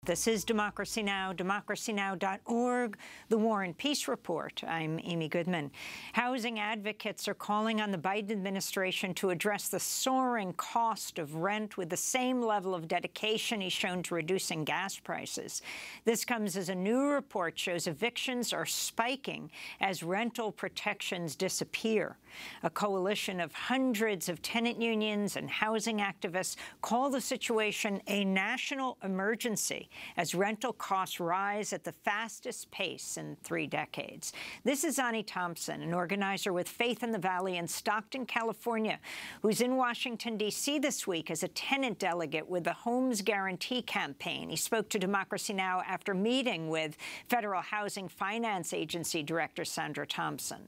This is Democracy Now!, democracynow.org, The War and Peace Report. I'm Amy Goodman. Housing advocates are calling on the Biden administration to address the soaring cost of rent with the same level of dedication he's shown to reducing gas prices. This comes as a new report shows evictions are spiking as rental protections disappear. A coalition of hundreds of tenant unions and housing activists call the situation a national emergency as rental costs rise at the fastest pace in 3 decades. This is Zani Thompson, an organizer with Faith in the Valley in Stockton, California, who's in Washington, D.C. this week as a tenant delegate with the Homes Guarantee Campaign. He spoke to Democracy Now! After meeting with Federal Housing Finance Agency Director Sandra Thompson.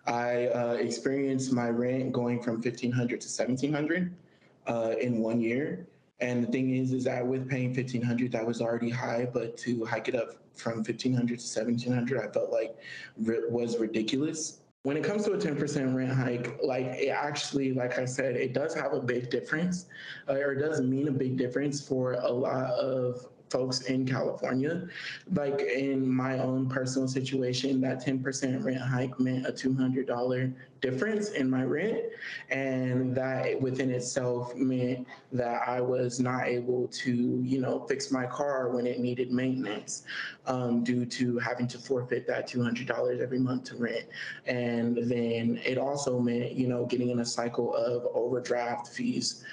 I experienced my rent going from $1,500 to $1,700 in 1 year. And the thing is that with paying $1,500, that was already high, but to hike it up from $1,500 to $1,700, I felt like was ridiculous. When it comes to a 10% rent hike, like it actually, like I said, it does have a big difference, or it does mean a big difference for a lot of folks in California. Like in my own personal situation, that 10% rent hike meant a $200 difference in my rent. And that within itself meant that I was not able to, fix my car when it needed maintenance due to having to forfeit that $200 every month to rent. And then it also meant, getting in a cycle of overdrafting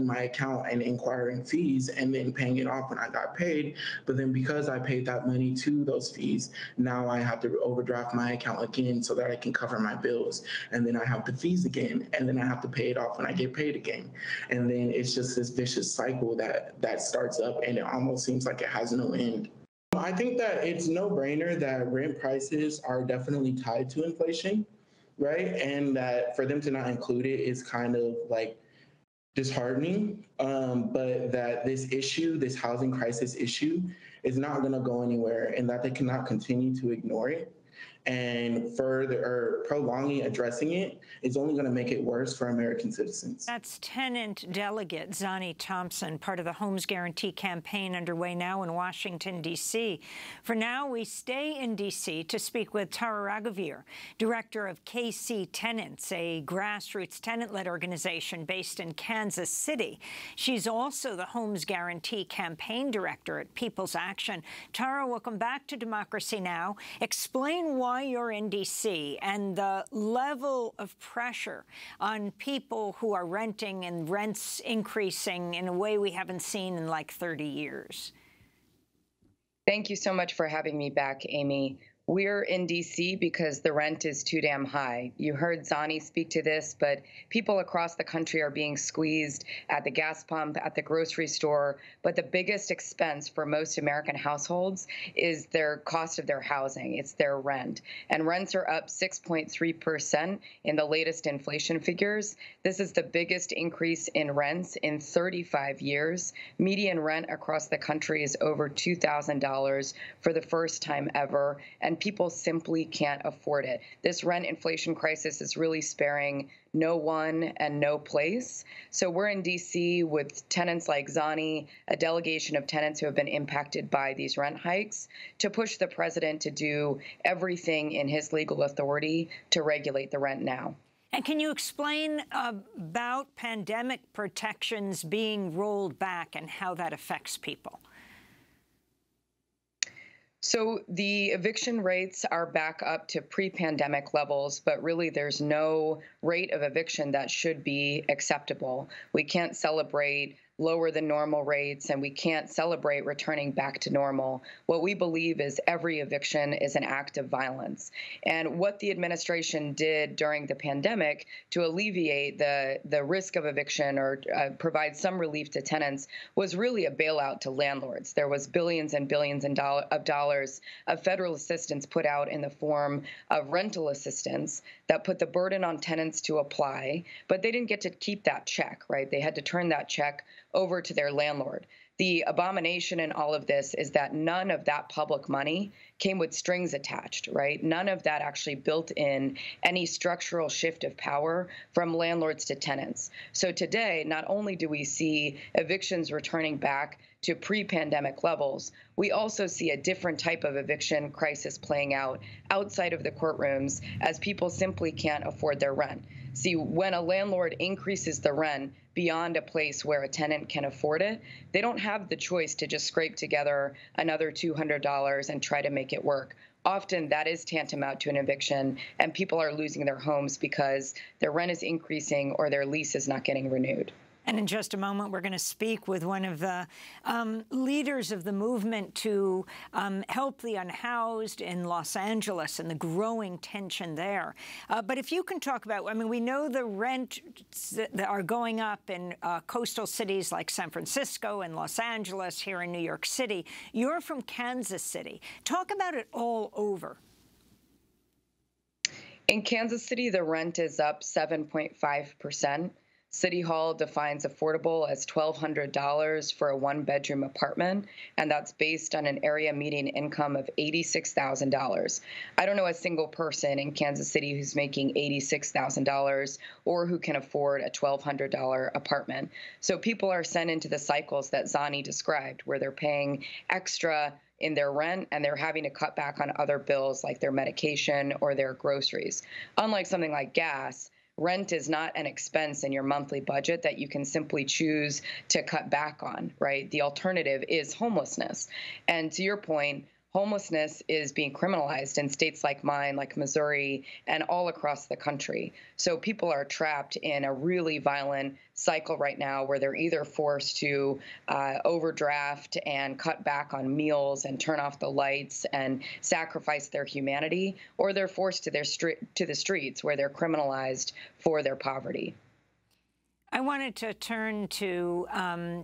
my account and inquiring fees and then paying it off when I got paid. But then because I paid that money to those fees, now I have to overdraft my account again so that I can cover my bills. And then I have the fees again, and then I have to pay it off when I get paid again. And then it's just this vicious cycle that starts up, and it almost seems like it has no end. I think that it's no brainer that rent prices are definitely tied to inflation, right? And that for them to not include it is kind of like disheartening, but that this housing crisis issue is not going to go anywhere, and that they cannot continue to ignore it. And further prolonging addressing it is only going to make it worse for American citizens. That's tenant delegate Zani Thompson, part of the Homes Guarantee Campaign underway now in Washington, D.C. For now, we stay in D.C. to speak with Tara Raghuveer, director of KC Tenants, a grassroots tenant-led organization based in Kansas City. She's also the Homes Guarantee Campaign director at People's Action. Tara, welcome back to Democracy Now! Explain why you're in D.C. and the level of pressure on people who are renting and rents increasing in a way we haven't seen in like 30 years. Thank you so much for having me back, Amy. We're in D.C. because the rent is too damn high. You heard Zani speak to this, but people across the country are being squeezed at the gas pump, at the grocery store. But the biggest expense for most American households is their cost of their housing. It's their rent. And rents are up 6.3% in the latest inflation figures. This is the biggest increase in rents in 35 years. Median rent across the country is over $2,000 for the first time ever. And people simply can't afford it. This rent inflation crisis is really sparing no one and no place. So we're in D.C. with tenants like Zani, a delegation of tenants who have been impacted by these rent hikes, to push the president to do everything in his legal authority to regulate the rent now. And can you explain about pandemic protections being rolled back and how that affects people? So the eviction rates are back up to pre-pandemic levels, but really there's no rate of eviction that should be acceptable. We can't celebrate lower than normal rates, and we can't celebrate returning back to normal. What we believe is every eviction is an act of violence. And what the administration did during the pandemic to alleviate the risk of eviction or provide some relief to tenants was really a bailout to landlords. There was billions and billions of dollars of federal assistance put out in the form of rental assistance that put the burden on tenants to apply, but they didn't get to keep that check, right? They had to turn that check over to their landlord. The abomination in all of this is that none of that public money came with strings attached, right? None of that actually built in any structural shift of power from landlords to tenants. So today, not only do we see evictions returning back to pre-pandemic levels, we also see a different type of eviction crisis playing out outside of the courtrooms as people simply can't afford their rent. See, when a landlord increases the rent beyond a place where a tenant can afford it, they don't have the choice to just scrape together another $200 and try to make it work. Often that is tantamount to an eviction, and people are losing their homes because their rent is increasing or their lease is not getting renewed. And in just a moment, we're going to speak with one of the leaders of the movement to help the unhoused in Los Angeles and the growing tension there. But if you can talk about, I mean, we know the rents that are going up in coastal cities like San Francisco and Los Angeles, here in New York City. You're from Kansas City. Talk about it all over. In Kansas City, the rent is up 7.5%. City Hall defines affordable as $1,200 for a one-bedroom apartment, and that's based on an area median income of $86,000. I don't know a single person in Kansas City who's making $86,000 or who can afford a $1,200 apartment. So people are sent into the cycles that Zani described, where they're paying extra in their rent and they're having to cut back on other bills like their medication or their groceries. Unlike something like gas, rent is not an expense in your monthly budget that you can simply choose to cut back on, right? The alternative is homelessness. And to your point, homelessness is being criminalized in states like mine, like Missouri, and all across the country. So people are trapped in a really violent cycle right now where they're either forced to overdraft and cut back on meals and turn off the lights and sacrifice their humanity, or they're forced to the streets where they're criminalized for their poverty. I wanted to turn to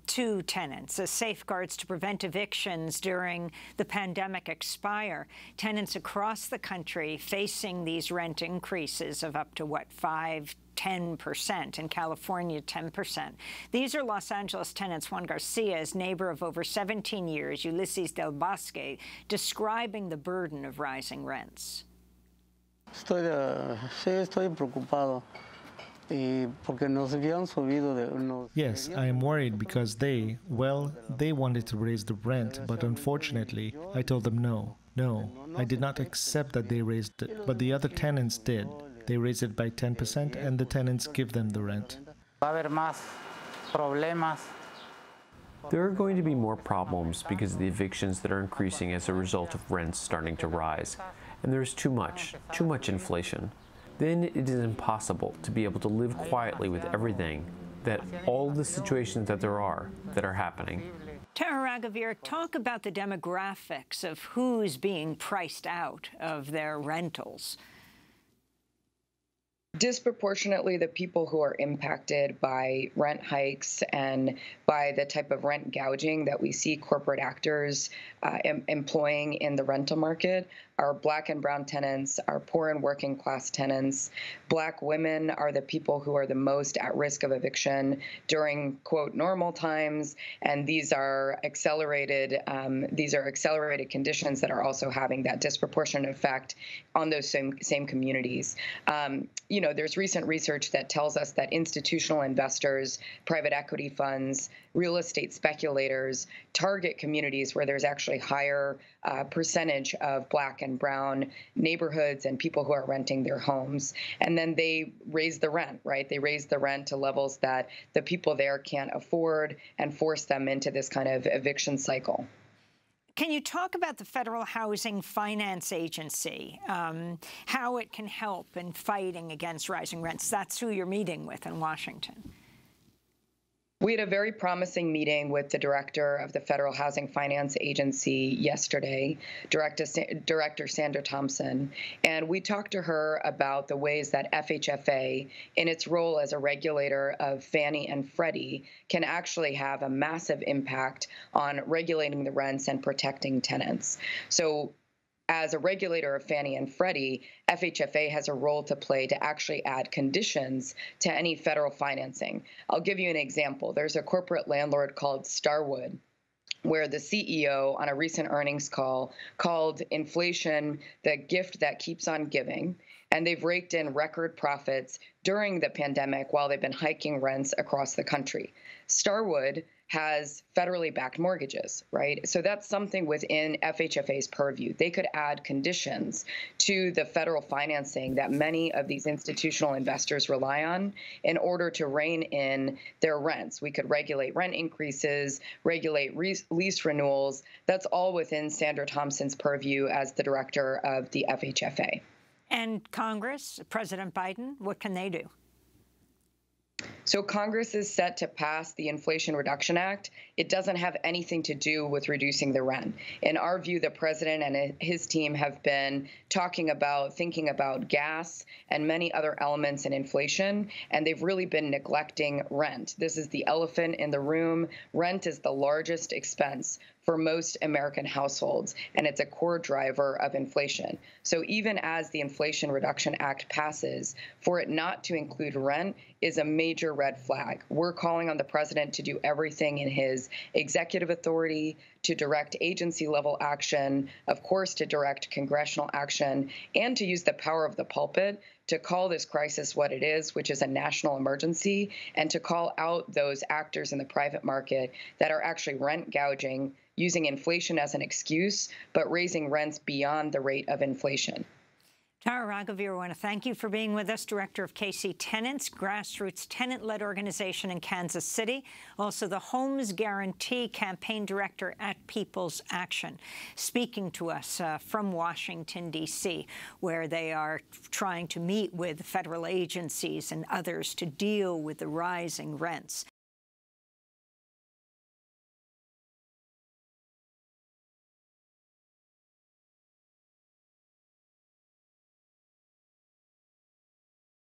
two tenants as safeguards to prevent evictions during the pandemic expire. Tenants across the country facing these rent increases of up to, what, 5–10%, in California 10%. These are Los Angeles tenants. Juan Garcia is neighbor of over 17 years, Ulysses Del Bosque, describing the burden of rising rents. Estoy preocupado. Yes, I am worried because they wanted to raise the rent, but unfortunately, I told them no. No, I did not accept that they raised it, but the other tenants did. They raised it by 10%, and the tenants give them the rent. There are going to be more problems because of the evictions that are increasing as a result of rents starting to rise. And there's too much inflation. Then it is impossible to be able to live quietly with everything, that all the situations that are happening. Tara Raghuveer, talk about the demographics of who's being priced out of their rentals. Disproportionately, the people who are impacted by rent hikes and by the type of rent gouging that we see corporate actors employing in the rental market are Black and brown tenants, are poor and working class tenants. Black women are the people who are the most at risk of eviction during, quote, normal times, and these are accelerated conditions that are also having that disproportionate effect on those same communities. You know, there's recent research that tells us that institutional investors, private equity funds, real estate speculators target communities where there's actually higher percentage of Black and brown neighborhoods and people who are renting their homes. And then they raise the rent, right? They raise the rent to levels that the people there can't afford and force them into this kind of eviction cycle. Can you talk about the Federal Housing Finance Agency, how it can help in fighting against rising rents? That's who you're meeting with in Washington. We had a very promising meeting with the director of the Federal Housing Finance Agency yesterday, Director Sandra Thompson, and we talked to her about the ways that FHFA, in its role as a regulator of Fannie and Freddie, can actually have a massive impact on regulating the rents and protecting tenants. So, as a regulator of Fannie and Freddie, FHFA has a role to play to actually add conditions to any federal financing. I'll give you an example. There's a corporate landlord called Starwood where the CEO on a recent earnings call called inflation the gift that keeps on giving. And they've raked in record profits during the pandemic while they've been hiking rents across the country. Starwood has federally backed mortgages, right? So that's something within FHFA's purview. They could add conditions to the federal financing that many of these institutional investors rely on in order to rein in their rents. We could regulate rent increases, regulate lease renewals. That's all within Sandra Thompson's purview as the director of the FHFA. And Congress, President Biden, what can they do? So Congress is set to pass the Inflation Reduction Act. It doesn't have anything to do with reducing the rent. In our view, the president and his team have been thinking about gas and many other elements in inflation, and they've really been neglecting rent. This is the elephant in the room. Rent is the largest expense for most American households, and it's a core driver of inflation. So even as the Inflation Reduction Act passes, for it not to include rent is a major red flag. We're calling on the president to do everything in his executive authority to direct agency-level action, of course, to direct congressional action, and to use the power of the pulpit to call this crisis what it is, which is a national emergency, and to call out those actors in the private market that are actually rent gouging, using inflation as an excuse, but raising rents beyond the rate of inflation. Tara Raghuveer, I want to thank you for being with us, director of KC Tenants, grassroots tenant-led organization in Kansas City, also the Homes Guarantee campaign director at People's Action, speaking to us from Washington, D.C., where they are trying to meet with federal agencies and others to deal with the rising rents.